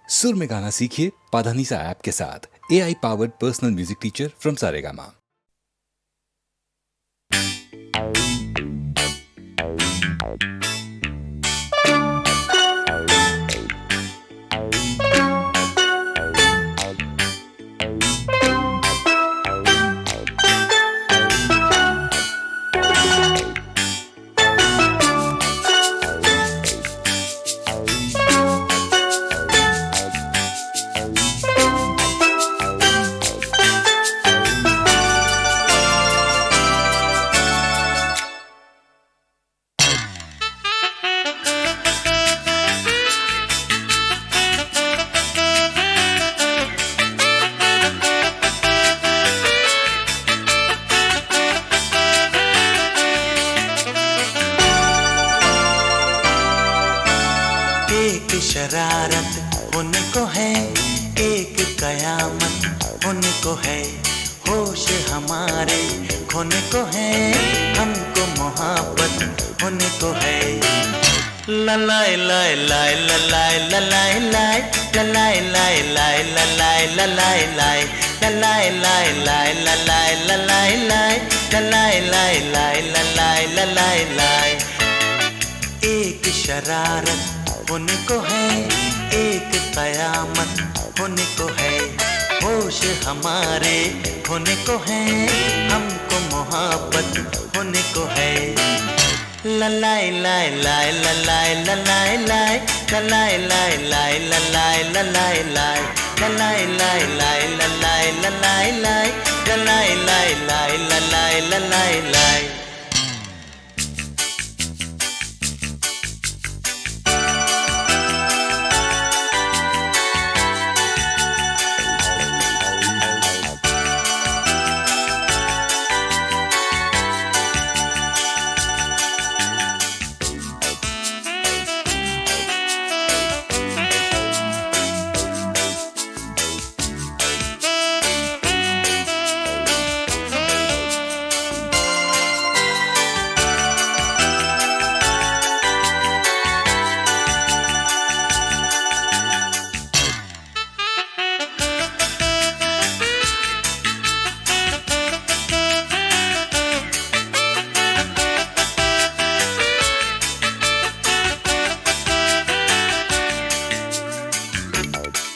सुर में गाना सीखिए पाधानीसा ऐप के साथ। AI powered personal music teacher from Saregama. एक शरारत उनको है, एक कयामत उनको है, होश हमारे खोने को है, हमको मोहब्बत उनको है। ललाए लाए लाए ललाए ललाए लाए ललाए लाए लाए ललाए ललाए लाए ललाए लाए लाए ललाए ललाए लाए ललाए लाए लाए ललाए ललाए लाए। एक शरारत उनको है, एक कयामत उनको है, होश हमारे होने को है, हमको मोहब्बत होने को है। ललाए लाए लाए ललाए ललाए लाए ललाए लाए लाए ललाए ललाए लाए ललाए लाए लाए ललाए ललाए लाए ललाए लाए लाए ललाए ललाए लाए।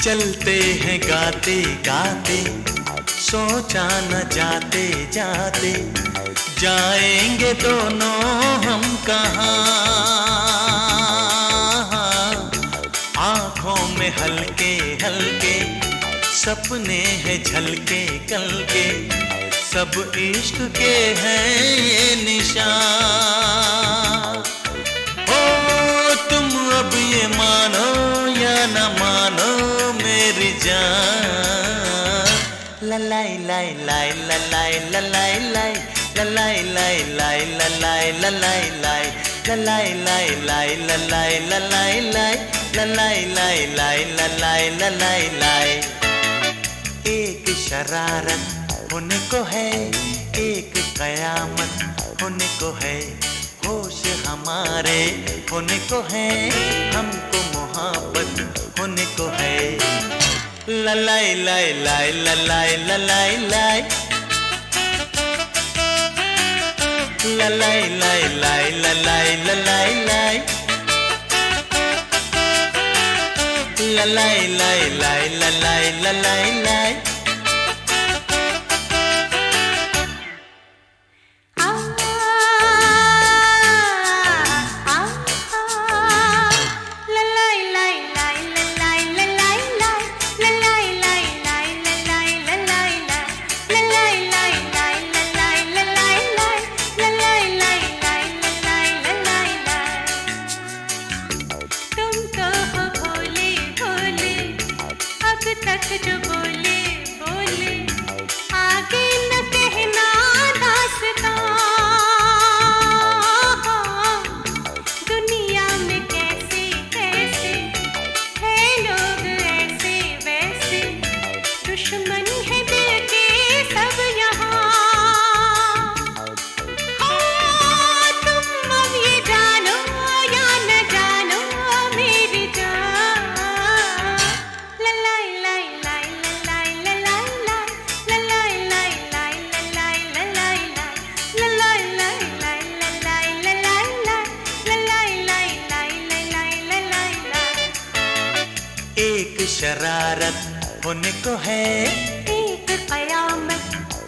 चलते हैं गाते गाते, सोचा न जाते जाते, जाएंगे दोनों हम कहाँ। आँखों में हल्के हल्के सपने हैं झलके कल के, सब इश्क के हैं ये निशान। हो तुम अब ये मानो या न मानो मेरी जान। ललाई लाई लाई ललाई ललाई लाई ललाई लाई लाई ललाई ललाई लाई ललाई लाई लाई ललाई ललाई लाई ललाई लाई लाई ललाई ललाई लाई। एक शरारत उनको है, एक कयामत उनको है, होश हमारे होने को है, हमको मोहब्बत होने को है। ललाई लाई लाई ललाई ललाई लाई ललाई लाई लाई ललाई ललाई लाई ललाई लाई लाई ललाई ललाई लाई। जो बोले बोले आगे न कहना दास्तां। दुनिया में कैसे कैसे है लोग ऐसे वैसे, दुश्मन है दिल के सब यहाँ। तुम अब ये जानो या न जानो मेरी जान। एक शरारत होने को है, एक कयामत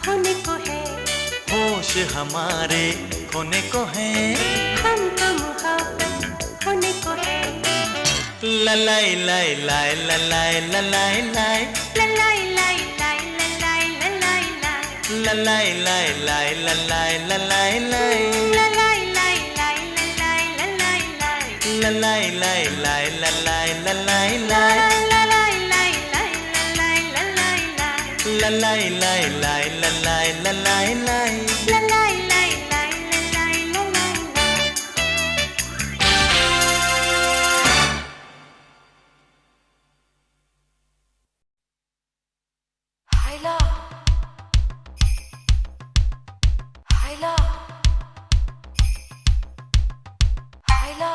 होने को है, होश हमारे खोने को है, हमको मोहब्बत होने को है। ललाई लाई लाई ललाई ललाई लाई, ललाई लाई लाई ललाई ललाई लाई, ललाई लाई लाई ललाई ललाई लाई, ललाई लाई लाई ललाई ललाई लाई, ललाई लाई लाई ललाई ललाई लाई, ललाई लाई लाई ललाई ललाई लाई, ललाई लाई लाई ललाई ललाई लाई। ललाई लाई लाई ललाई ललाई लाई। Hayla, Hayla, Hayla.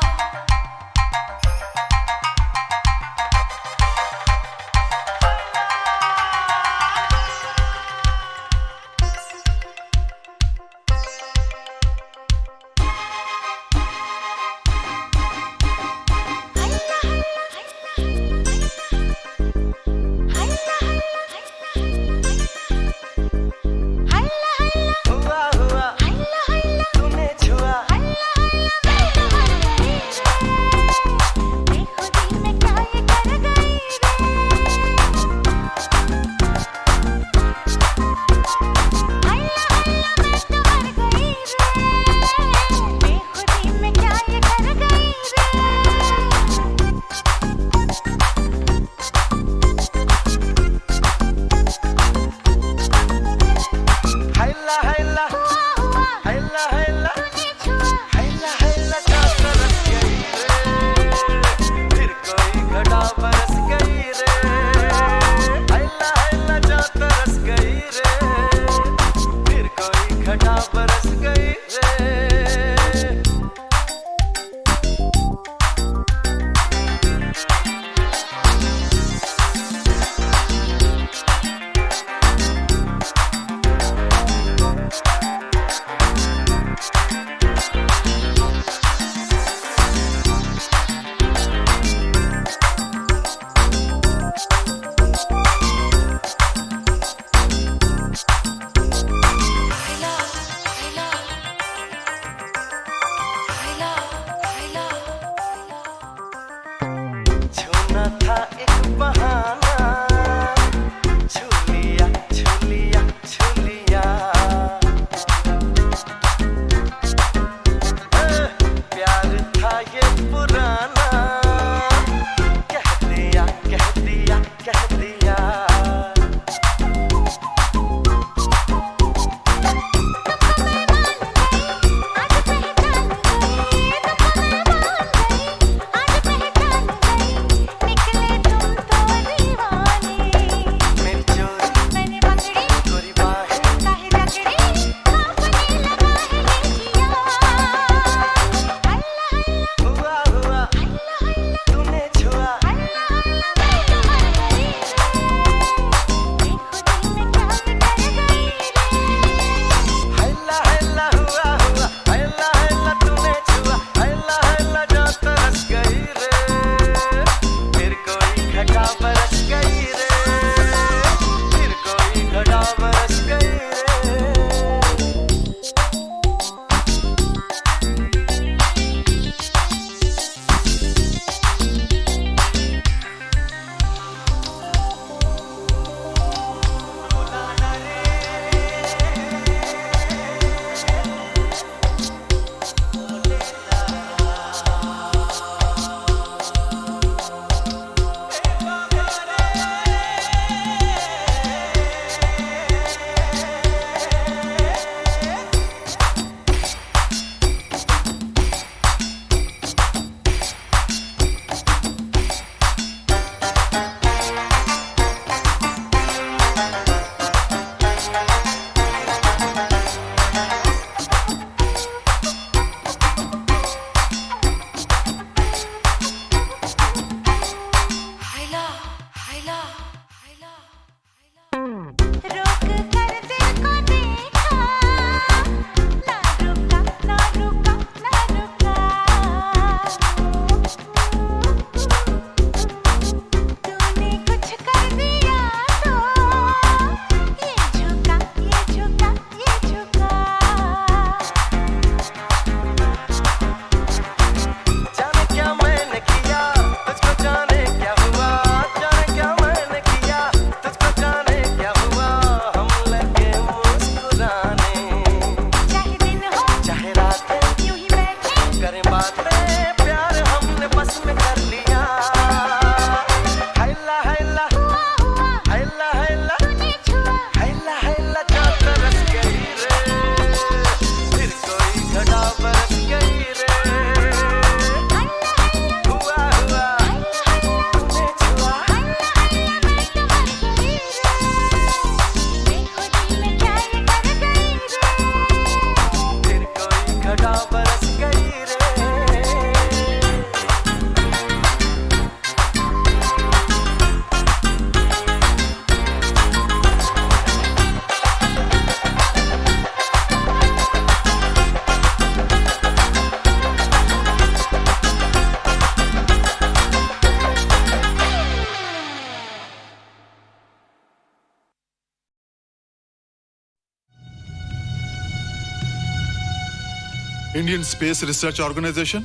Indian Space Research Organisation.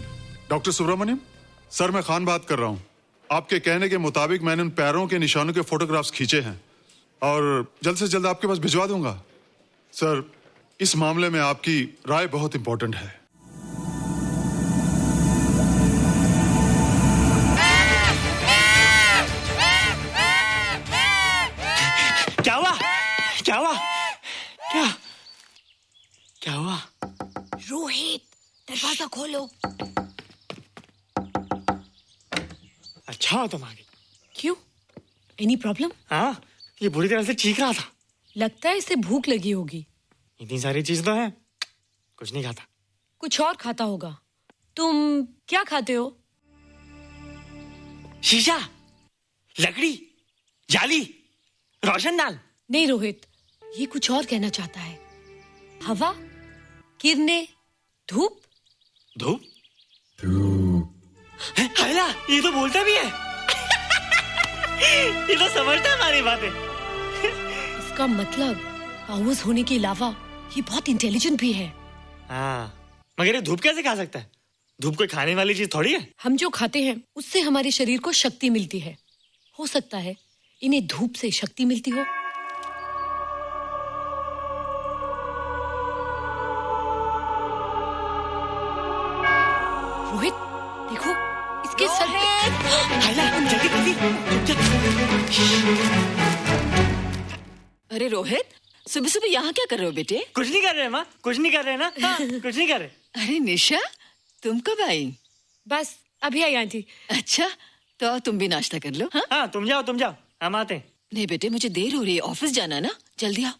Doctor Subramaniam sir, मैं खान बात कर रहा हूँ। आपके कहने के मुताबिक मैंने उन पैरों के निशानों के फोटोग्राफ्स खींचे हैं और जल्द से जल्द आपके पास भिजवा दूंगा। सर, इस मामले में आपकी राय बहुत इंपॉर्टेंट है। क्या हुआ? क्या हुआ? क्या क्या हुआ? रोहित, दरवाजा खोलो। अच्छा हो तुम आ गई। क्यों? Any problem? हाँ, ये बुरी तरह से चीख रहा था। लगता है इसे भूख लगी होगी। इतनी सारी चीज तो है, कुछ नहीं खाता। कुछ और खाता होगा। तुम क्या खाते हो? शीशा, लकड़ी, जाली, रोशनदान। नहीं रोहित, ये कुछ और कहना चाहता है। हवा, किरणें, धूप। धूप? हायला, ये तो बोलता भी है। ये तो समझता है हमारी बातें। इसका मतलब पावर्स होने के अलावा ये बहुत इंटेलिजेंट भी है। हाँ, मगर ये धूप कैसे खा सकता है? धूप कोई खाने वाली चीज थोड़ी है। हम जो खाते हैं उससे हमारे शरीर को शक्ति मिलती है। हो सकता है इन्हें धूप से शक्ति मिलती हो। रोहित, देखो इसके सर पे। हायला, जल्दी जल्दी। अरे रोहित, सुबह सुबह यहाँ क्या कर रहे हो बेटे? कुछ नहीं कर रहे माँ, कुछ नहीं कर रहे ना। हाँ, कुछ नहीं कर रहे। अरे निशा, तुम कब आई? बस अभी आई आंटी। अच्छा, तो तुम भी नाश्ता कर लो। हाँ हाँ, तुम जाओ, हम आते हैं। नहीं बेटे, मुझे देर हो रही है, ऑफिस जाना ना, जल्दी आओ।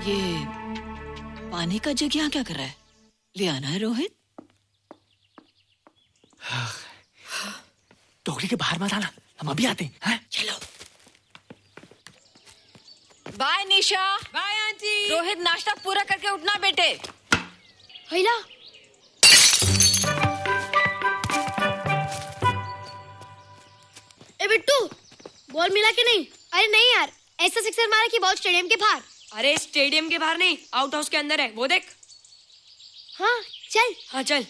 ये पानी का जग यहाँ क्या कर रहा है? ले आना है रोहित। टोकरी के बाहर मत आना, हम अभी आते हैं। हाँ? चलो। Bye Nisha. Bye aunty. Rohit, नाश्ता पूरा करके उठना बेटे। हैला, ए बिट्टू, बॉल मिला कि नहीं? अरे नहीं यार, ऐसा सिक्सर मारा कि बॉल स्टेडियम के बाहर। अरे स्टेडियम के बाहर नहीं, आउट हाउस के अंदर है, वो देख। हाँ चल। हाँ चल।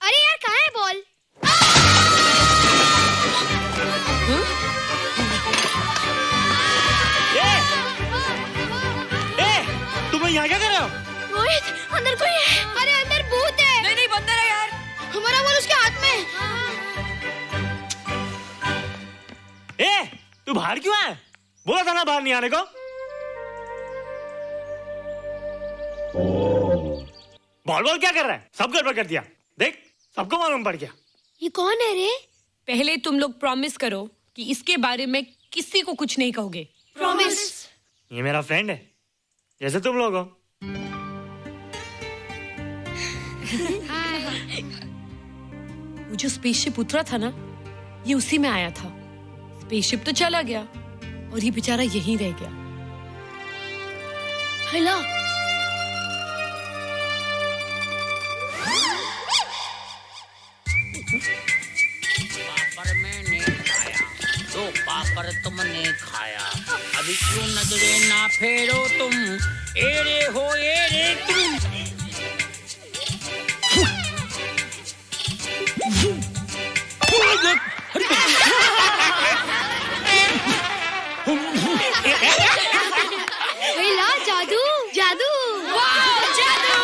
अरे यार कहाँ है बॉल? तुम यहाँ क्या कर रहे हो? रोहित, अंदर कोई है। अरे अंदर भूत है। नहीं बंदर है यार। हमारा बॉल उसके हाथ में। तू बाहर क्यों है? बोला था ना बाहर नहीं आने को। बॉल क्या कर रहा है? सब गड़बड़ कर दिया। देख, सबको मालूम पड़ गया। ये कौन है रे? पहले तुम लोग प्रॉमिस करो कि इसके बारे में किसी को कुछ नहीं कहोगे। प्रॉमिस। ये मेरा फ्रेंड है, जैसे तुम लोग हो। वो जो स्पेसशिप उतरा था ना, ये उसी में आया था। स्पेसशिप तो चला गया और ये बेचारा यहीं रह गया। हैला, पापड़ मैंने खाया, दो पापड़ तुमने खाया, अभी क्यों नजरे ना फेरो तुम, एरे हो एरे तुम। हैला, जादू जादू। वाह, जादू।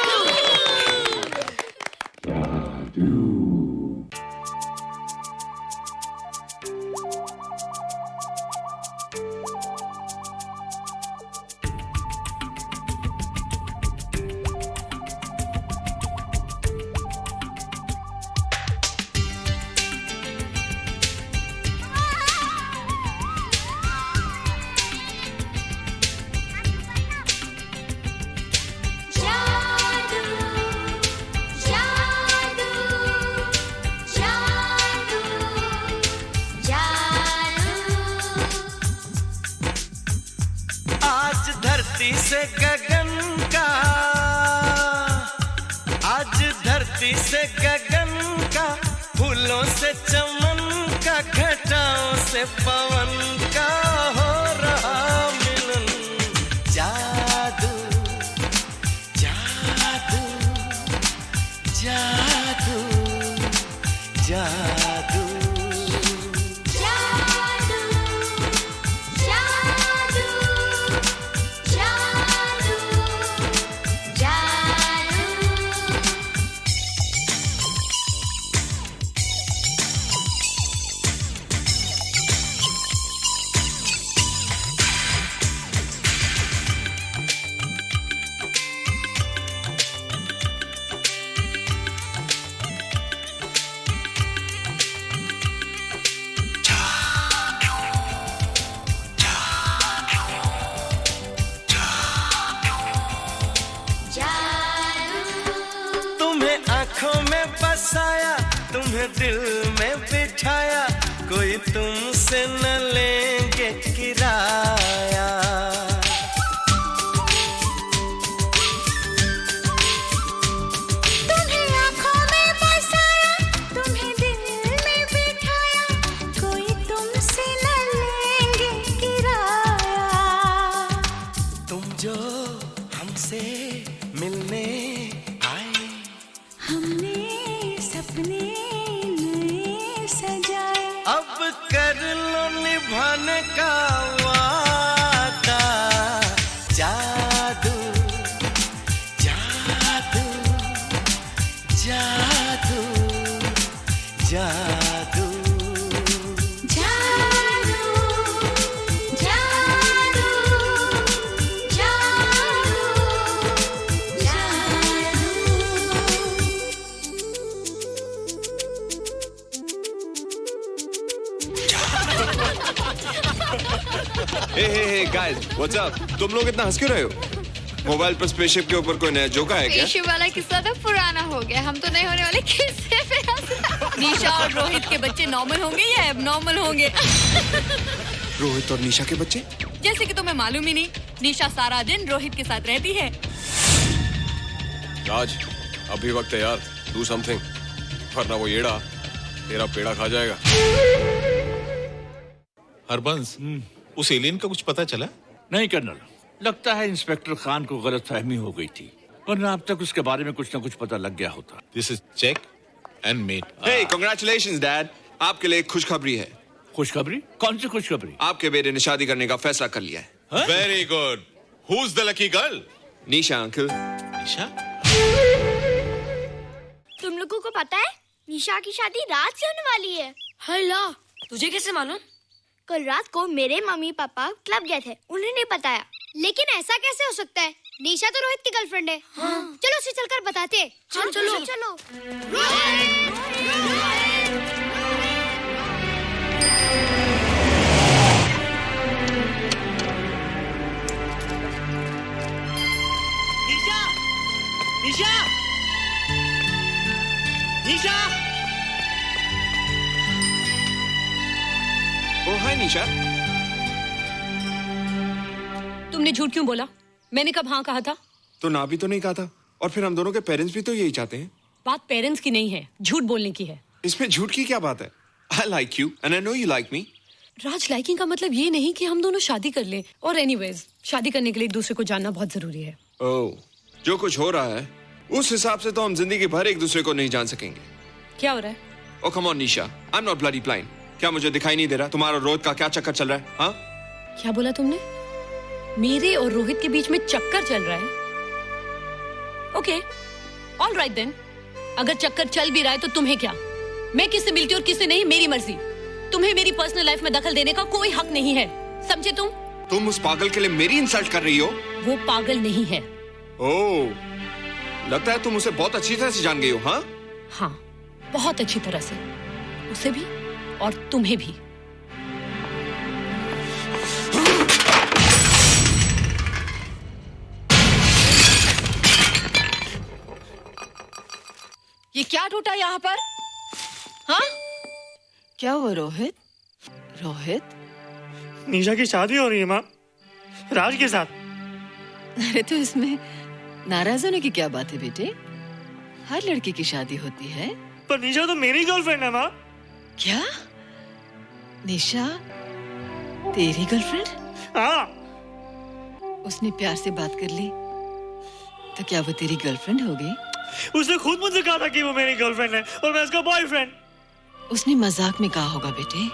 धरती से गगन का, आज धरती से गगन का, फूलों से चमन का, घटाओं से पवन का हो जादू जादू तुम्हें दिल में बिठाया, कोई तुमसे न लेंगे किराया। तुम्हें आँखों में बसाया, तुम्हें दिल में बिठाया, कोई तुमसे न लेंगे किराया। तुम जो हमसे मिलने आए, हमने सपने अब कर लो निभाने का वादा। जादू जादू जादू जादू Hey guys, what's up? तुम लोग इतना हंस क्यों रहे हो? मोबाइल पर स्पेसशिप के ऊपर कोई नया जोक है क्या? स्पेसशिप वाला किस्सा तो पुराना हो गया, हम तो नहीं होने वाले किस्से पे हंसना। निशा और रोहित के बच्चे नॉर्मल होंगे या एबनॉर्मल होंगे? रोहित और निशा के बच्चे? जैसे कि तुम्हें मालूम ही नहीं, निशा सारा दिन रोहित के साथ रहती है। राज, अभी वक्त है यार, do something, वरना वो येड़ा तेरा पेड़ा खा जाएगा। हरबंस, उस एलियन का कुछ पता चला? नहीं कर्नल, लगता है इंस्पेक्टर खान को गलतफहमी हो गई थी, वरना अब तक उसके बारे में कुछ न कुछ पता लग गया होता। This is check and mate. Hey, congratulations, Dad. आपके लिए एक खुशखबरी है। खुशखबरी? कौन सी खुशखबरी? आपके बेटे ने शादी करने का फैसला कर लिया है। Very good. Who's the lucky girl? Nisha uncle. Nisha? तुम लोगों को पता है निशा की शादी रात से होने वाली है। हेलो, तुझे कैसे मालूम? कल रात को मेरे मम्मी पापा क्लब गए थे, उन्होंने बताया। लेकिन ऐसा कैसे हो सकता है? निशा तो रोहित की गर्लफ्रेंड है। हाँ। चलो उसे चलकर बताते हैं। चलो चलो चलो। निशा, निशा, निशा। ओ हाय निशा। तुमने झूठ क्यों बोला? मैंने कब हाँ कहा था? तो ना भी तो नहीं कहा था, और फिर हम दोनों के पेरेंट्स भी तो यही चाहते हैं। बात पेरेंट्स की नहीं है, झूठ बोलने की है। इसमें झूठ की क्या बात है? I like you and I know you like me. Raj, liking का मतलब ये नहीं कि हम दोनों शादी कर लें। और एनीवेज, शादी करने के लिए एक दूसरे को जानना बहुत जरूरी है। ओह, जो कुछ हो रहा है उस हिसाब से तो हम जिंदगी भर एक दूसरे को नहीं जान सकेंगे। क्या हो रहा है? Oh come on Nisha, I'm not bloody blind. क्या मुझे दिखाई नहीं दे रहा तुम्हारा रोहित का क्या चक्कर चल रहा है? हाँ? क्या बोला तुमने? मेरे और रोहित के बीच में चक्कर चल रहा है? Okay, all right then. अगर चक्कर चल भी रहा है तो तुम्हें क्या? मैं किससे मिलती हूँ और किससे नहीं, मेरी मर्जी। तुम्हें मेरी पर्सनल लाइफ में दखल देने का कोई हक नहीं है, समझे तुम? तुम उस पागल के लिए मेरी इंसल्ट कर रही हो? वो पागल नहीं है। ओह, लगता है तुम उसे बहुत अच्छी तरह से जान गई हो। हाँ? हाँ, बहुत अच्छी तरह से, उसे भी और तुम्हें भी। ये क्या टूटा यहाँ पर? हाँ? क्या हुआ रोहित? रोहित? निशा की शादी हो रही है माँ, राज के साथ। अरे तो इसमें नाराज होने की क्या बात है बेटे? हर लड़की की शादी होती है। पर निशा तो मेरी गर्लफ्रेंड है माँ। क्या? निशा तेरी गर्लफ्रेंड? हाँ। उसने प्यार से बात कर ली तो क्या वो तेरी गर्लफ्रेंड हो गई? उसने खुद मुझसे कहा था कि वो मेरी गर्लफ्रेंड है और मैं उसका बॉयफ्रेंड। उसने मजाक में कहा होगा बेटे।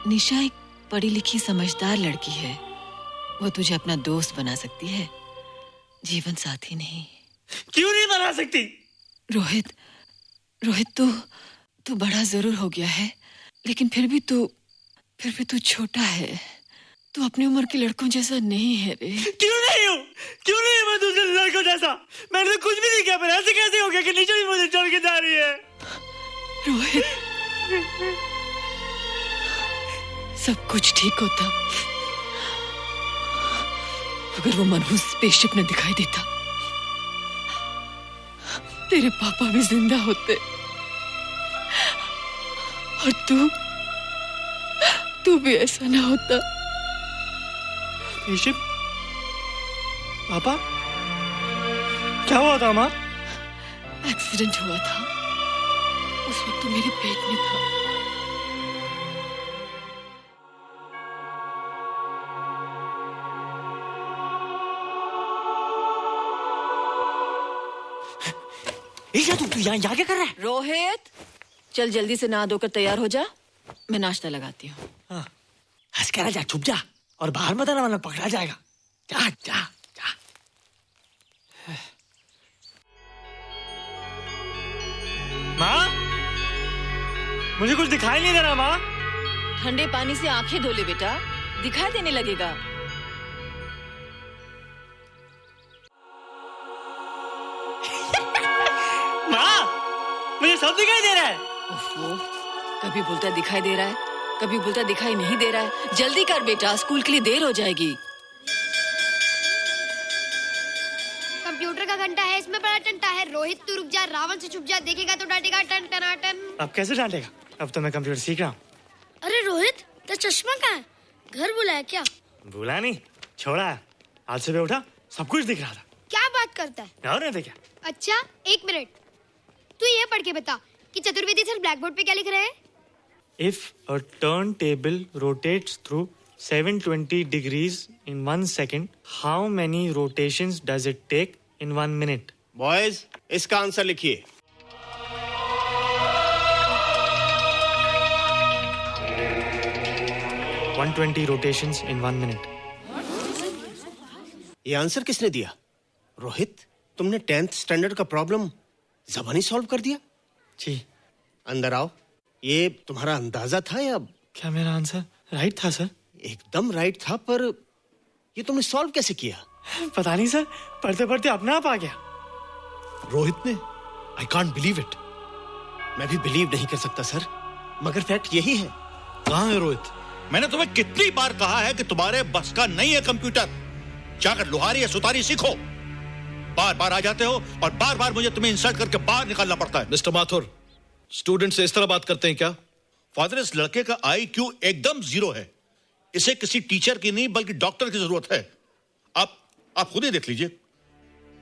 निशा एक पढ़ी लिखी समझदार लड़की है। वो तुझे अपना दोस्त बना सकती है, जीवन साथी नहीं। क्यों नहीं बना सकती? रोहित, तू बड़ा जरूर हो गया है, लेकिन फिर भी तू छोटा है। तू अपनी उम्र के लड़कों जैसा नहीं है रे। क्यों नहीं हूँ? क्यों नहीं मैं दूसरे लड़कों जैसा? मैंने तो कुछ भी नहीं किया, पर ऐसे कैसे हो गया कि निशा भी मुझे छोड़ के जा रही है? रोहित, सब कुछ ठीक होता अगर वो मनहूस स्पेसशिप न दिखाई देता। तेरे पापा भी जिंदा होते और तू भी ऐसा ना होता। स्पेसशिप? पापा? क्या हुआ था माँ? एक्सीडेंट हुआ था, उस वक्त तो मेरे पेट में था। तू यहाँ क्या कर रहा है? रोहित, चल जल्दी से नहा धोकर तैयार हो जा, मैं नाश्ता लगाती हूँ। हंस कर जा, छुप जा और बाहर मत आना वरना पकड़ा जाएगा। जा जा जा। माँ, मुझे कुछ दिखाई नहीं दे रहा माँ। ठंडे पानी से आंखें धो ले बेटा, दिखाई देने लगेगा। मुझे सब दिखाई दे रहा है। कभी बोलता दिखाई दे रहा है, कभी बोलता दिखाई नहीं दे रहा है। जल्दी कर बेटा, स्कूल के लिए देर हो जाएगी। कंप्यूटर का घंटा है, इसमें बड़ा टंटा है। रोहित तू रुक जा, रावण से छुप जा, देखेगा तो डांटेगा टन टना टन। अब कैसे डांटेगा? अब तो मैं कंप्यूटर सीख रहा हूँ। अरे रोहित, तेरा चश्मा कहाँ है? घर बुलाया क्या? भूला नहीं, छोड़ा है। आज सुबह उठा, सब कुछ दिख रहा था। क्या बात करता है? और नहीं तो क्या। अच्छा, एक मिनट, तू ये पढ़ के बता कि चतुर्वेदी सर ब्लैक बोर्ड पे क्या लिख रहे हैं? If a turntable rotates through 720 degrees in 1 second, how many rotations does it take in 1 minute? Boys, इसका आंसर लिखिए। One 120 rotations in 1 minute. ये आंसर किसने दिया? रोहित, तुमने 10th स्टैंडर्ड का प्रॉब्लम ज़बानी सॉल्व कर दिया? जी। अंदर आओ। ये तुम्हारा अंदाजा था या? क्या मेरा आंसर राइट था सर? एकदम राइट था, पर ये तुमने सॉल्व कैसे किया? पता नहीं सर, पढ़ते पढ़ते अपने आप आ गया। रोहित ने? I can't believe it. मैं भी बिलीव नहीं कर सकता सर, मगर फैक्ट यही है। कहाँ है रोहित? मैंने तुम्हें कितनी बार कहा है कि तुम्हारे बस का नहीं है कंप्यूटर। जाकर लोहारी या सुतारी सीखो। बार बार आ जाते हो और बार बार मुझे तुम्हें इंसल्ट करके बाहर निकालना पड़ता है। मिस्टर माथुर, स्टूडेंट से इस तरह बात करते हैं क्या? फादर, इस लड़के का IQ एकदम 0 है। इसे किसी टीचर की नहीं बल्कि डॉक्टर की जरूरत है। आप खुद ही देख लीजिए।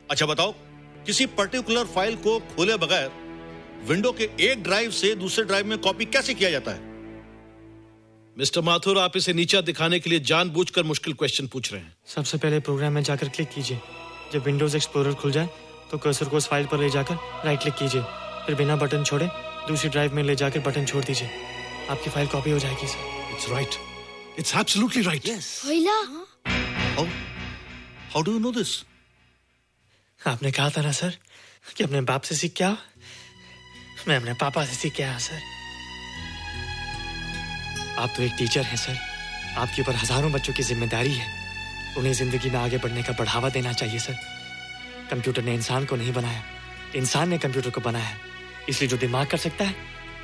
अच्छा बताओ, किसी पर्टिकुलर फाइल को खोले बगैर विंडो के एक ड्राइव से दूसरे ड्राइव में कॉपी कैसे किया जाता है? मिस्टर माथुर, आप इसे नीचा दिखाने के लिए जानबूझकर मुश्किल क्वेश्चन पूछ रहे हैं। सबसे पहले प्रोग्राम में जाकर क्लिक कीजिए। जब विंडोज एक्सप्लोरर खुल जाए तो कर्सर को उस फाइल पर ले जाकर राइट क्लिक कीजिए, फिर बिना बटन छोड़े दूसरी ड्राइव में ले जाकर बटन छोड़ दीजिए। आपकी फाइल कॉपी हो जाएगी sir. It's right, it's absolutely right. How do you know this? आपने कहा था ना सर कि अपने बाप से सीख के आओ। मैं अपने पापा से सीख के आया सर। आप तो एक टीचर हैं सर, आपके ऊपर हजारों बच्चों की जिम्मेदारी है। उन्हें जिंदगी में आगे बढ़ने का बढ़ावा देना चाहिए सर। कंप्यूटर ने इंसान को नहीं बनाया, इंसान ने कंप्यूटर को बनाया। इसलिए जो दिमाग कर सकता है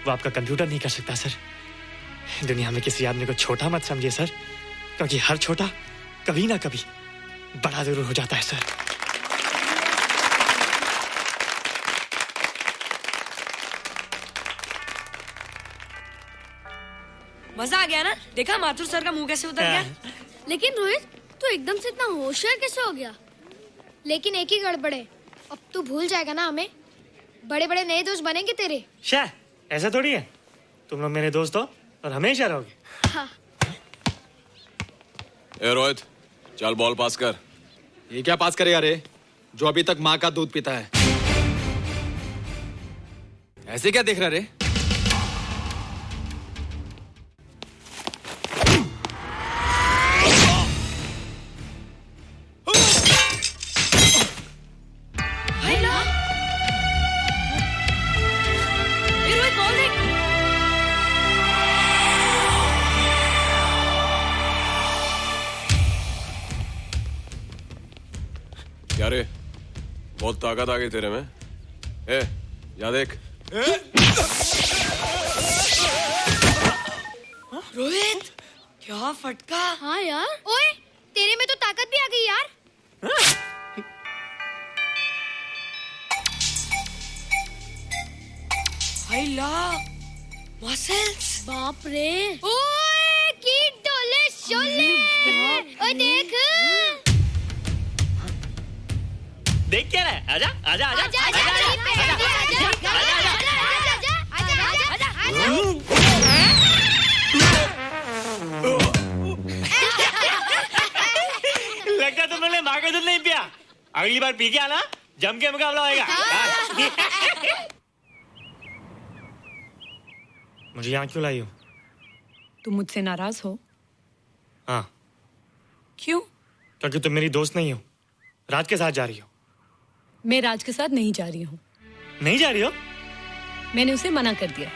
वो आपका कंप्यूटर नहीं कर सकता सर। दुनिया में किसी आदमी को छोटा मत समझिए सर, क्योंकि हर छोटा कभी ना कभी बड़ा जरूर हो जाता है सर। मजा आ गया ना? देखा माथुर सर का मुंह कैसे उतर गया? लेकिन रोहित, तू एकदम से इतना होशियार कैसे हो गया? लेकिन एक ही गड़बड़ है, अब तू भूल जाएगा ना हमें। बड़े बड़े नए दोस्त बनेंगे तेरे। शाह, ऐसा थोड़ी है। तुम लोग मेरे दोस्त हो और हमेशा रहोगे। हाँ। ए रोहित, चल बॉल पास कर। ये क्या पास करेगा रे, जो अभी तक माँ का दूध पीता है। ऐसे क्या देख रहा रे? क्या रे? बहुत ताकत आ गई तेरे में। ए, या देख। रोहित, क्या फटका। हाँ यार। ओए, तेरे में तो ताकत भी आ गई यार। हाय ला, मसल्स। बाप रे। ओए, की डोले शोले। ओए देख। देख क्या रहा है? आजा आजा आजा आजा आजा लगता तुमने माँ का दूध नहीं पिया। अगली बार पी के आना, जम के मुकाबला होएगा। मुझे यहाँ क्यों लाई हो? तुम मुझसे नाराज हो? हाँ। क्यों? क्योंकि तुम मेरी दोस्त नहीं हो, राज के साथ जा रही हो। मैं राज के साथ नहीं जा रही हूँ। नहीं जा रही हो? मैंने उसे मना कर दिया।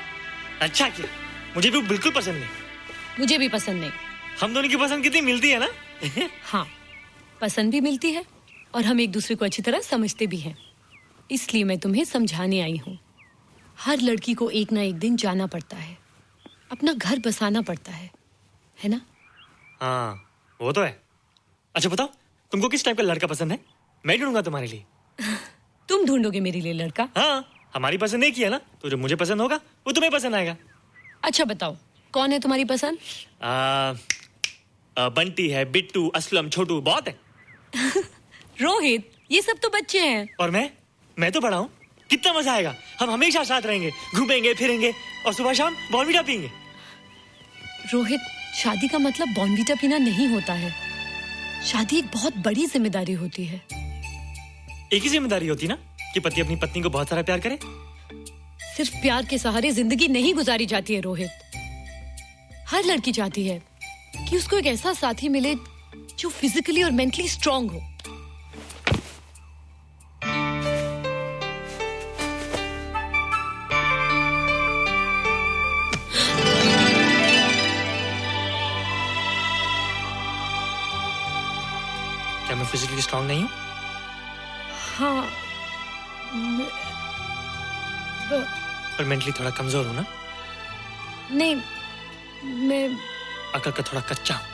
अच्छा किया, मुझे भी बिल्कुल पसंद नहीं। मुझे भी पसंद नहीं। हम दोनों की पसंद कितनी मिलती है ना? हाँ, पसंद भी मिलती है और हम एक दूसरे को अच्छी तरह समझते भी हैं। इसलिए मैं तुम्हें समझाने आई हूँ। हर लड़की को एक ना एक दिन जाना पड़ता है, अपना घर बसाना पड़ता है ना? हाँ, वो तो है। अच्छा बताओ, तुमको किस टाइप का लड़का पसंद है? मैं ढूंढूंगा तुम्हारे लिए। तुम ढूंढोगे मेरे लिए लड़का? हाँ, हमारी पसंद एक ही है ना, तो जो मुझे पसंद होगा वो तुम्हें पसंद आएगा। अच्छा बताओ, कौन है तुम्हारी पसंद? बंटी है, बिट्टू, असलम, छोटू, बहुत है। रोहित, ये सब तो बच्चे हैं। और मैं तो बड़ा हूँ। कितना मजा आएगा। हम हमेशा साथ रहेंगे, घूमेंगे फिरेंगे और सुबह शाम बॉर्नवीटा पीएंगे। रोहित, शादी का मतलब बॉर्नवीटा पीना नहीं होता है। शादी एक बहुत बड़ी जिम्मेदारी होती है। एक ही जिम्मेदारी होती ना कि पति अपनी पत्नी को बहुत सारा प्यार करे। सिर्फ प्यार के सहारे जिंदगी नहीं गुजारी जाती है रोहित। हर लड़की चाहती है कि उसको एक ऐसा साथी मिले जो फिजिकली और मेंटली स्ट्रांग हो। क्या मैं फिजिकली स्ट्रांग नहीं हूँ? हाँ, पर मेंटली थोड़ा कमजोर हूँ ना? नहीं, मैं अकल का थोड़ा कच्चा हूँ।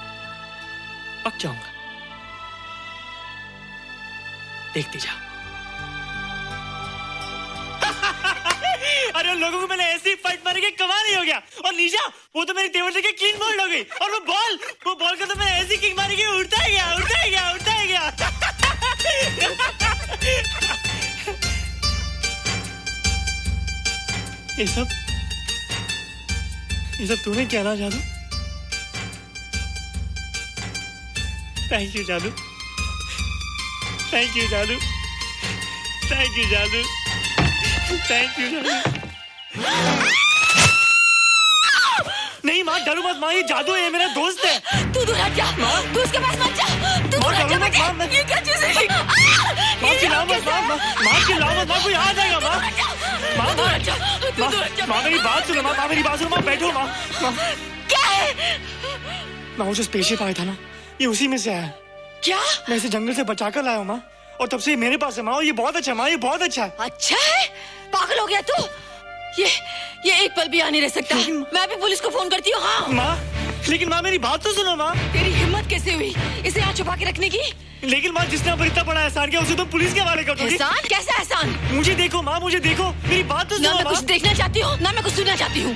पक जाऊंगा, देखती जा। अरे उन लोगों को मैंने ऐसी फाइट मारी कि कमाल ही हो गया। और निशा, वो तो मेरी टेबल से क्लीन बोल्ड हो गई। और वो बॉल का तो मैंने ऐसी किक मारी कि उड़ता ही गया, उड़ता ही गया, उड़ता ही गया। ये सब तूने क्या ना जादू? थैंक यू जादू, थैंक यू जादू, थैंक यू जादू, थैंक यू जादू। नहीं माँ, डरो मत माँ, ये जादू है, ये मेरा दोस्त है। तू दूर हट जा, तू उसके पास मत जा, तू दूर हट जा। मैं ये क्या चीज़ है? माँ चिल्लाओ मत, माँ चिल्लाओ मत, माँ कोई आ जाएगा। माँ मेरी बात सुनो, माँ मेरी बात सुनो, माँ बैठो। माँ क्या है? माँ वो जो स्पेसशिप आया था ना, ये उसी में से आया। क्या? मैं इसे जंगल से बचा कर लाया हूँ माँ, और तब से मेरे पास है माँ। और ये बहुत अच्छा है माँ, ये बहुत अच्छा है। अच्छा है? पागल हो गया तू? ये एक पल भी यहाँ नहीं रह सकता। मैं अभी पुलिस को फोन करती हूँ। हाँ माँ, लेकिन माँ मेरी बात तो सुनो माँ। तेरी हिम्मत कैसे हुई इसे यहाँ छुपा के रखने की? लेकिन माँ, जिसने अब इतना बड़ा एहसान किया उसे तो पुलिस के हवाले कर दोगी। एहसान? कैसा एहसान? मुझे देखो माँ, मुझे देखो, मेरी बात तो सुनो। ना मैं कुछ देखना चाहती हूँ, ना मैं कुछ सुनना चाहती हूँ।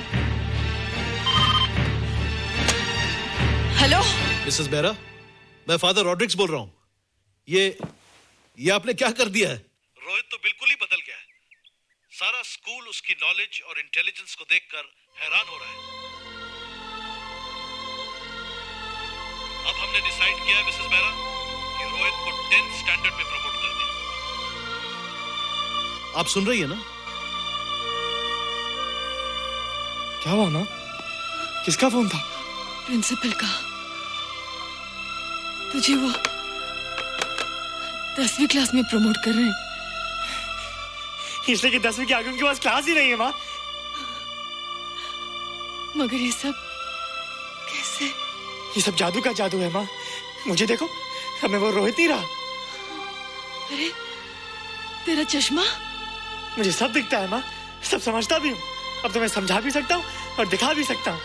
हेलो मिसेस बेरा, मैं फादर रॉड्रिक्स बोल रहा हूँ। ये आपने क्या कर दिया है? रोहित तो बिल्कुल ही बदल गया है। सारा स्कूल उसकी नॉलेज और इंटेलिजेंस को देखकर हैरान हो रहा है। अब हमने डिसाइड किया है मिसेस बेरा कि रोहित को 10th स्टैंडर्ड में प्रमोट कर दें। आप सुन रही है ना? क्या हुआ माँ? किसका फोन था? प्रिंसिपल का। तुझे वो 10वीं क्लास में प्रमोट कर रहे हैं। इसलिए कि 10वीं के आगे उनके पास क्लास ही नहीं है माँ। मगर ये सब कैसे? ये सब जादू का जादू है माँ। मुझे देखो, हमें वो रोहित नहीं रहा। अरे तेरा चश्मा? मुझे सब दिखता है माँ, सब समझता भी हूँ। अब तो मैं समझा भी सकता हूँ और दिखा भी सकता हूँ।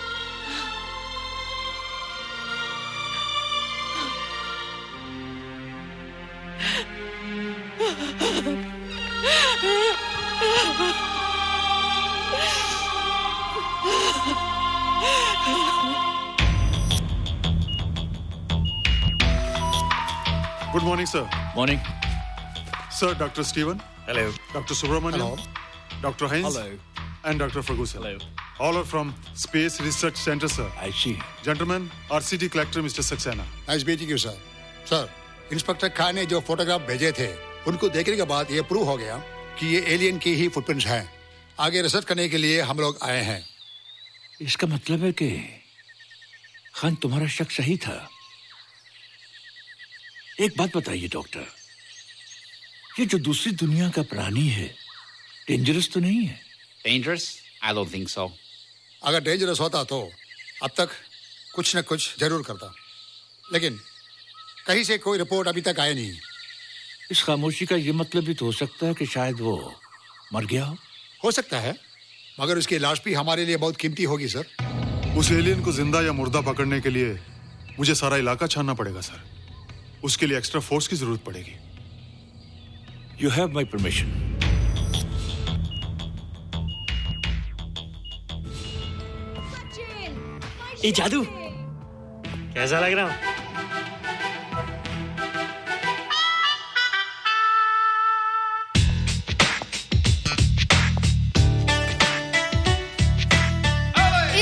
Good morning, sir. Morning. Sir, Dr. Stephen. Hello. Dr. Subramaniam. Hello. Dr. Heinz. Hello. And Dr. Ferguson. Hello. All are from Space Research Center, sir. I see. Gentlemen, RCT collector Mr. Saxena. Nice meeting you sir. Sir, inspector Khan ने जो photograph भेजे थे उनको देखने के बाद ये prove हो गया कि ये एलियन की ही फुटप्रिंट्स हैं। आगे रिसर्च करने के लिए हम लोग आए हैं। इसका मतलब है कि खान तुम्हारा शक सही था। एक बात बताइए डॉक्टर, ये जो दूसरी दुनिया का प्राणी है डेंजरस तो नहीं है? Dangerous? I don't think so. अगर डेंजरस होता तो अब तक कुछ न कुछ जरूर करता, लेकिन कहीं से कोई रिपोर्ट अभी तक आई नहीं। इस खामोशी का ये मतलब भी तो हो सकता है कि शायद वो मर गया हो सकता है, मगर उसकी लाश भी हमारे लिए बहुत कीमती होगी सर। उस एलियन को जिंदा या मुर्दा पकड़ने के लिए मुझे सारा इलाका छानना पड़ेगा सर। उसके लिए एक्स्ट्रा फोर्स की जरूरत पड़ेगी। You have my permission. ये जादू कैसा लग रहा हूँ?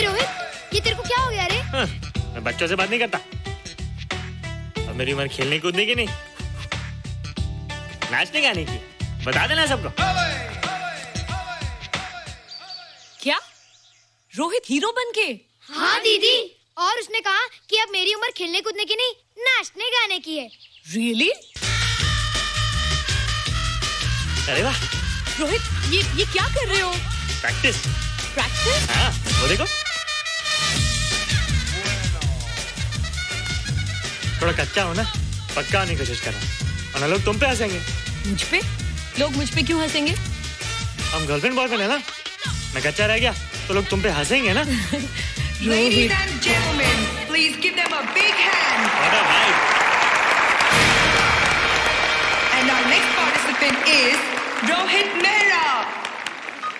रोहित, ये तेरे को क्या हो गया रे? मैं बच्चों से बात नहीं करता। अब मेरी उम्र खेलने कूदने की नहीं, नाचने गाने की। बता देना सबको। क्या रोहित हीरो बन के? हाँ दीदी, और उसने कहा कि अब मेरी उम्र खेलने कूदने की नहीं, नाचने गाने की है। रियली? अरे वाह रोहित, ये क्या कर रहे हो? प्रैक्टिस। प्रैक्टिस? हाँ, वो देखो। थोड़ा कच्चा हो ना, पक्का होने की कोशिश कर रहा हूँ, वरना लोग तुम पे हंसेंगे। मुझ पे? लोग मुझ पे क्यों हंसेंगे? हम गर्लफ्रेंड बॉयफ्रेंड है ना, मैं कच्चा रह गया तो लोग तुम पे हंसेंगे ना। Ladies and gentlemen, please give them a big hand. What a night. And our next participant is Rohit Mehra.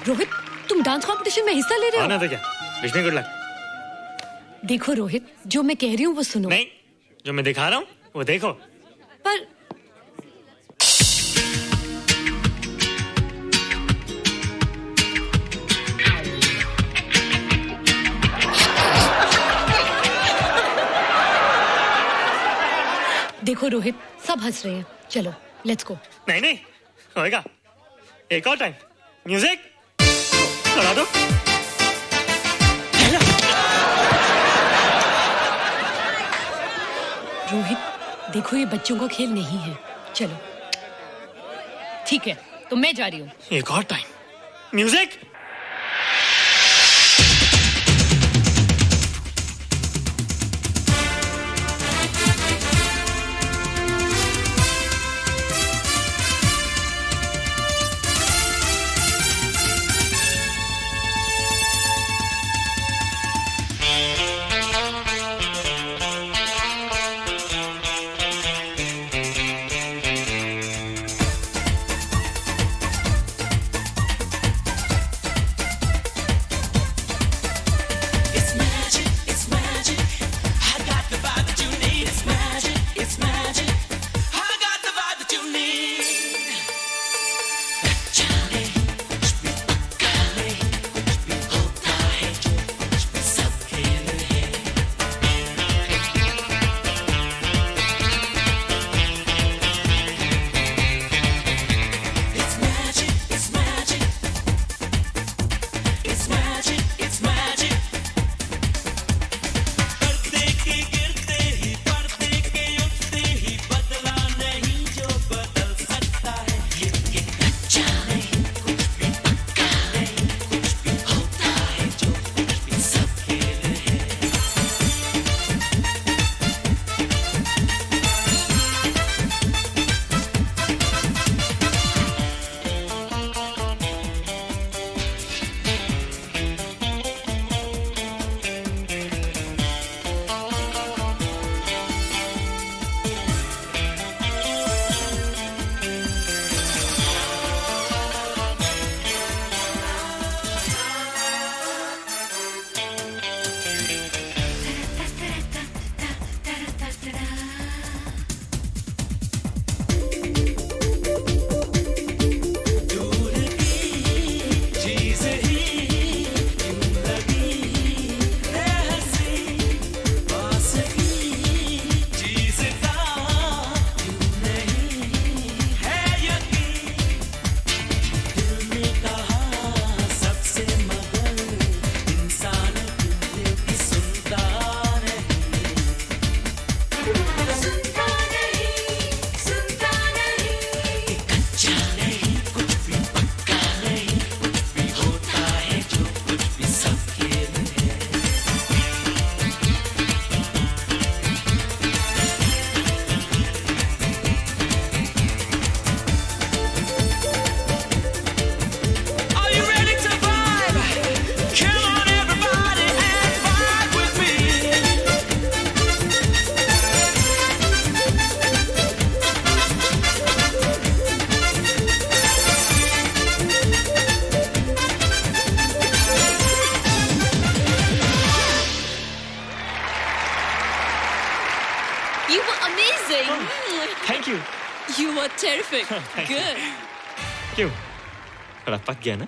Rohit, तुम डांस कंपटीशन में हिस्सा ले रहे हो? ना तो क्या, विश मी गुड लक। देखो रोहित, जो मैं कह रही हूँ वो सुनो। नहीं, जो मैं दिखा रहा हूँ वो देखो। पर देखो रोहित, सब हंस रहे हैं। चलो लेट्स गो। नहीं नहीं होएगा, एक और टाइम। म्यूजिक चला दो। रोहित देखो, ये बच्चों का खेल नहीं है। चलो ठीक है, तो मैं जा रही हूँ। एक और time. Music. Thank you. You were terrific. Good. क्यों? थोड़ा पक गया ना?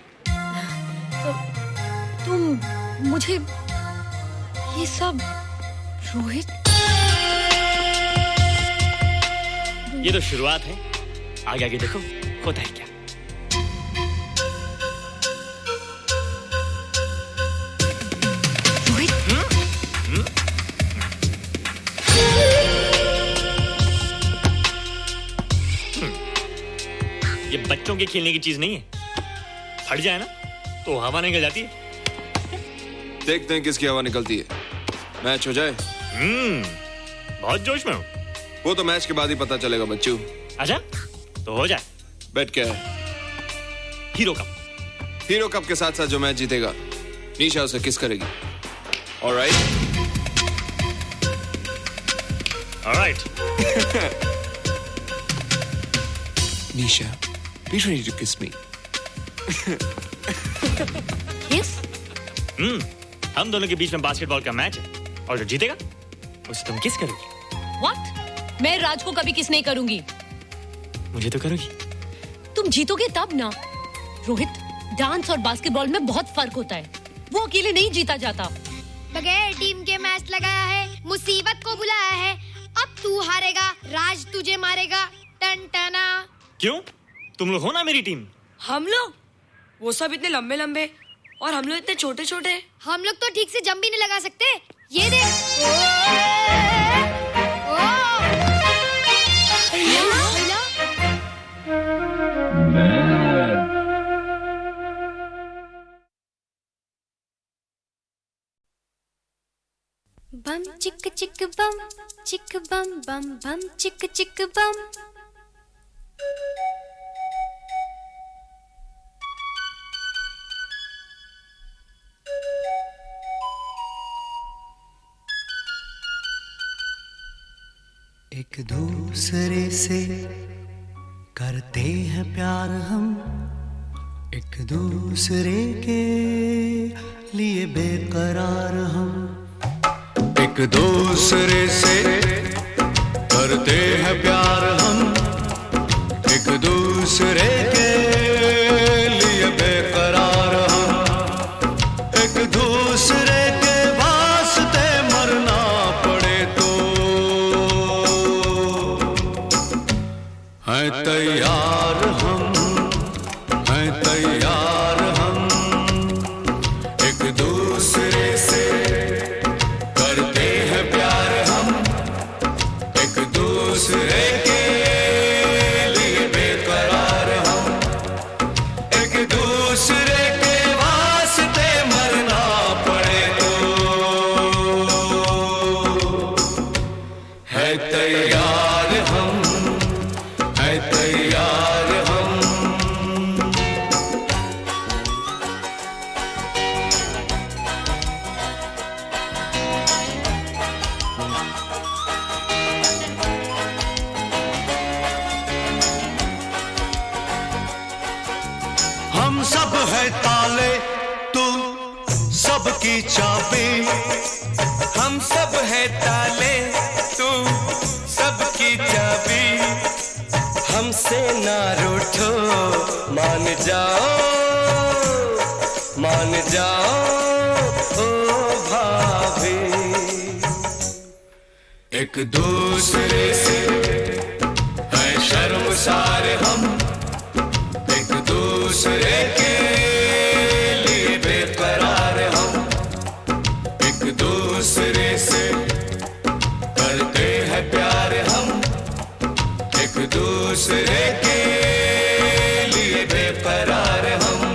तो तुम मुझे ये सब रोहित, ये तो शुरुआत है, आगे आगे देखो होता है क्या। ये बच्चों के खेलने की चीज नहीं है, फट जाए ना तो हवा निकल जाती है। देखते हैं किसकी हवा निकलती है। मैच हो जाए। बहुत जोश में हूँ। वो तो मैच के बाद ही पता चलेगा बच्चू। अच्छा तो हो जाए। बेट क्या है? Hero cup. हीरो कप के साथ साथ जो मैच जीतेगा निशा उसे किस करेगी। Alright. Alright. Nisha, be ready to kiss me. Kiss? हम दोनों के बीच में बास्केटबॉल का मैच है और जो जीतेगा उसे तुम किस करोगी। What? मैं राज को कभी किस नहीं करूंगी। मुझे तो करोगी। तुम जीतोगे तब ना। रोहित, डांस और बास्केटबॉल में बहुत फर्क होता है, वो अकेले नहीं जीता जाता। बगैर टीम के मैच लगाया है, मुसीबत को बुलाया है, अब तू हारेगा, राज तुझे मारेगा। टन टना। क्यों? तुम लोग हो ना मेरी टीम। हम लोग? वो सब इतने लंबे लंबे और हम लोग इतने छोटे छोटे। हम लोग तो ठीक से जंप भी नहीं लगा सकते। ये देख। बम चिक चिक बम बम बम चिक चिक बम। एक दूसरे से करते हैं प्यार हम, एक दूसरे के लिए बेकरार हम। एक दूसरे से करते हैं प्यार हम, एक दूसरे के लिए बेकरार हम। एक दूसरे के वास्ते मरना पड़े तो हैं तैयार हम, हैं तैयार हम। एक दूसरे से करते हैं प्यार हम, एक दूसरे के लिए बेकरार हम। एक दूसरे के वास्ते मरना पड़े तो है तैयार हम, है तैयार हम। हम सब है ताले, तू सबकी चाबी। हम सब है ताले, तू सबकी चाबी। हमसे ना रूठो, मान जाओ, मान जाओ ओ भाभी। एक दूसरे से है शर्मसार हम, एक दूसरे के लिए बेकरार हम। एक दूसरे से करते हैं प्यार हम, एक दूसरे के लिए बेकरार हम।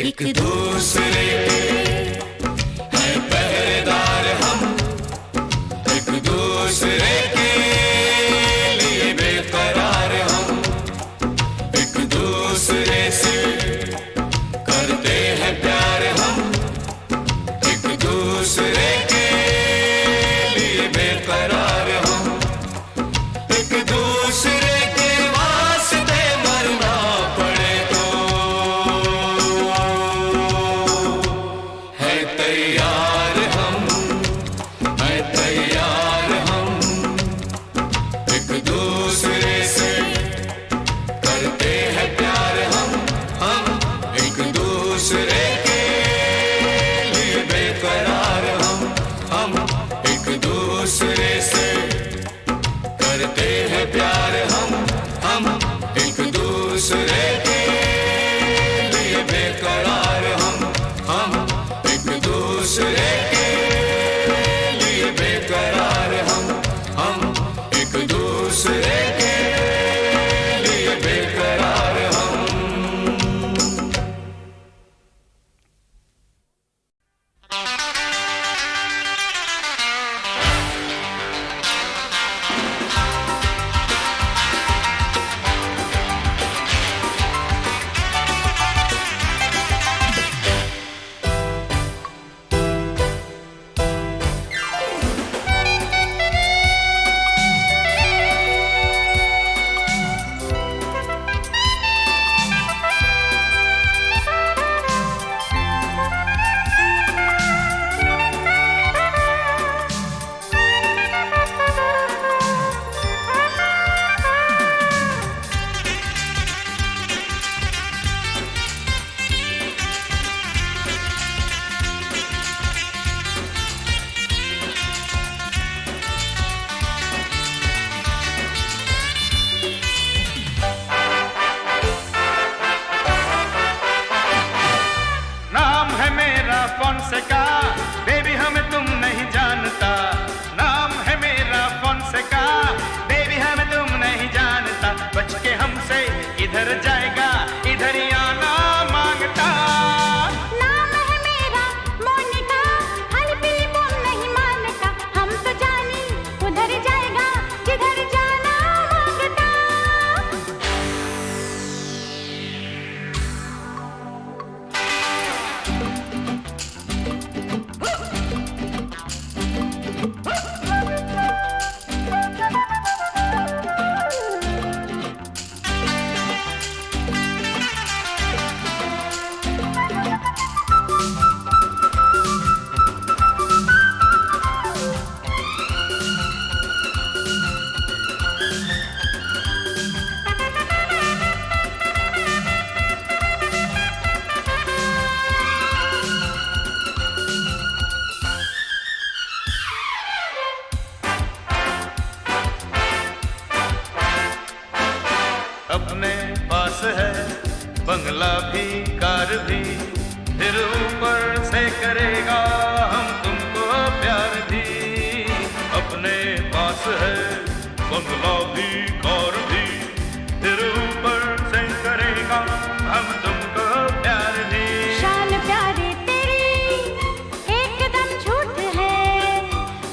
एक दूसरे के हैं पहरेदार हम, एक दूसरे के लिए बेकरार हम, एक दूसरे से करते हैं प्यार हम, एक दूसरे के लिए बेकरार हम, एक दूसरे के वास्ते मरना पड़े तो है तैयार हम, है तैयार हम, एक दूसरे से करते हैं प्यार हम एक दूसरे के लिए बेकरार हम एक दूसरे से करते हैं प्यार हम एक दूसरे के लिए बेकरार हम एक दूसरे के लिए बेकरार हम एक दूसरे के लिए बेकरार हम। नाम है मेरा फोनसेका, बेबी हमें तुम नहीं जानता। नाम है मेरा फोनसेका, बेबी हमें तुम नहीं जानता। बच के हमसे इधर जाएगा, इधर ही आना मांगता। नाम है मेरा मोनिका, हनी पीली बम नहीं मानता। हम तो जानी उधर जाएगा जिधर जाना मांगता। अपने पास है बंगला भी कार भी, फिर ऊपर से करेगा हम तुमको प्यार भी। अपने पास है बंगला भी कार भी, फिर ऊपर से करेगा हम तुमको प्यार भी। शान प्यारे तेरी एकदम झूठ है,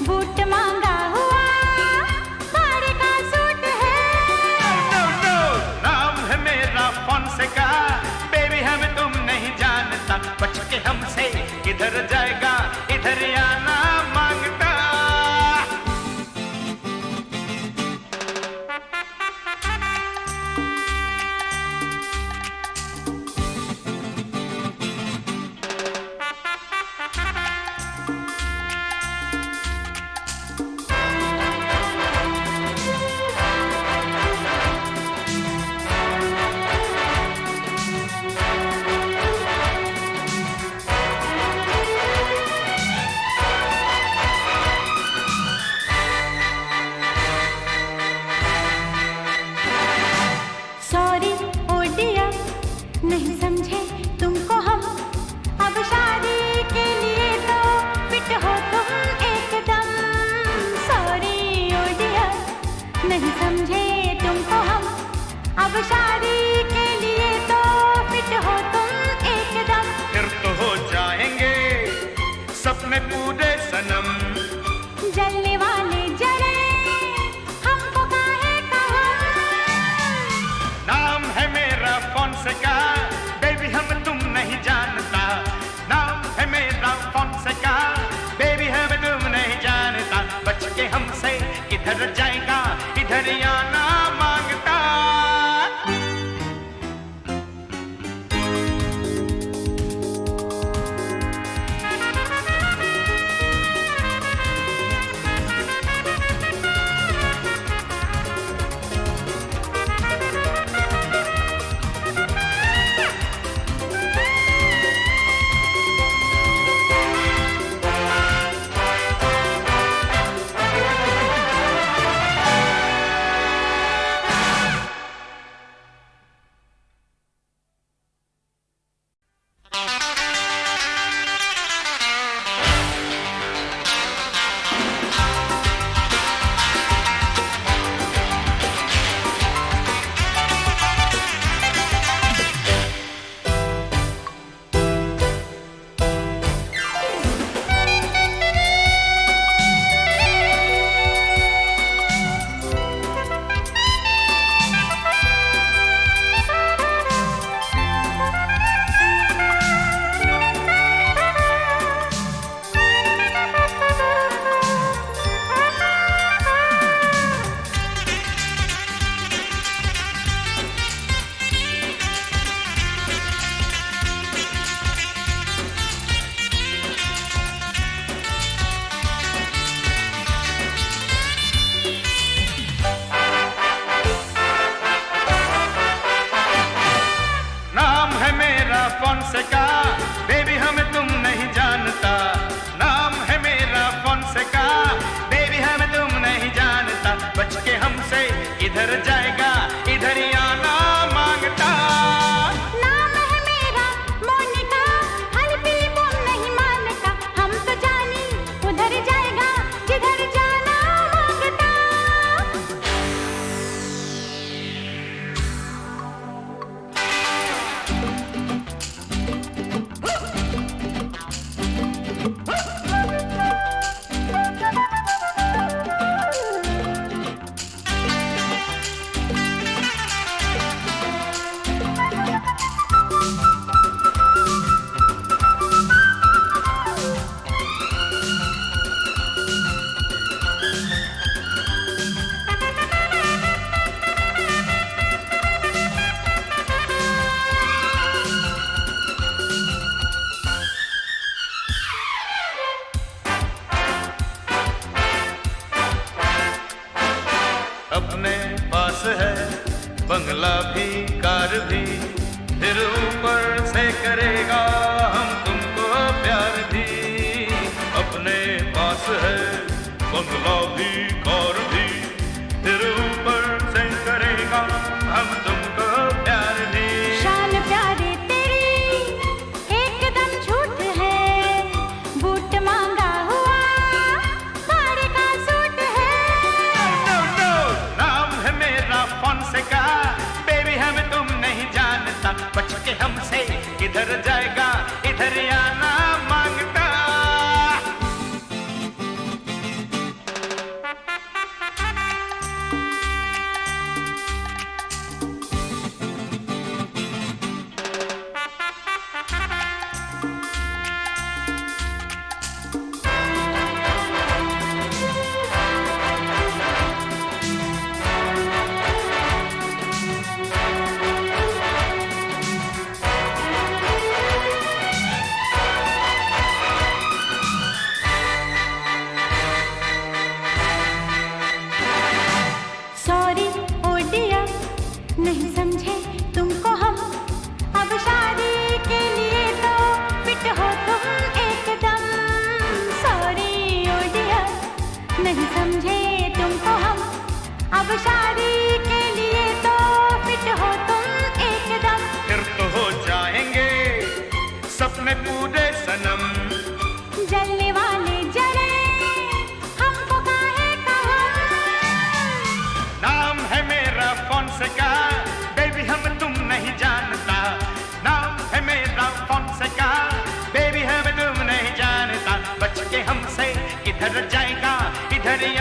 बूट मांगा हुआ साड़ी का सूट है। नो नो, नाम है मेरा फोनसेका, बेबी हमें तुम नहीं जानता। बच के हमसे इधर जाएगा, इधर ही आना मांगता। किधर जाएगा इधर ही आना मांगता। फोनसेका बेबी हमें तुम नहीं जानता, नाम है मेरा फोनसेका बेबी हमें तुम नहीं जानता, बच के हमसे इधर जाएगा इधर ही आना मांगता। नाम है मेरा मोनिका, हर पीली तुम नहीं मानता, हम तो जानी उधर जाएगा जिधर जाना मांगता। अपने पास है बंगला भी कार भी, फिर ऊपर से करेगा हम तुमको प्यार भी। अपने पास है बंगला भी कार भी, फिर ऊपर से करेगा हम तुमको प्यार भी। शान प्यारे तेरी एकदम झूठ है, बूट मांगा हुआ साड़ी का सूट है। नाम है मेरा फोनसेका बेबी हमें तुम नहीं जानता, बच के हमसे इधर जाएगा इधर ही आना मांगता। सॉरी ओ डियर, नहीं समझे तुमको हम, अब शादी के लिए तो फिट हो तुम एकदम। सॉरी ओ डियर, नहीं समझे तुमको हम, अब शादी के लिए तो फिट हो तुम एकदम। फिर तो हो जाएंगे सपने पूरे सनम, जलने वाले जले हमको काहे कहम। नाम है मेरा फोनसेका बेबी हम तुम नहीं जानता, नाम है मेरा फोनसेका बेबी हम तुम नहीं जानता, बच के हमसे इधर जाएगा इधर ही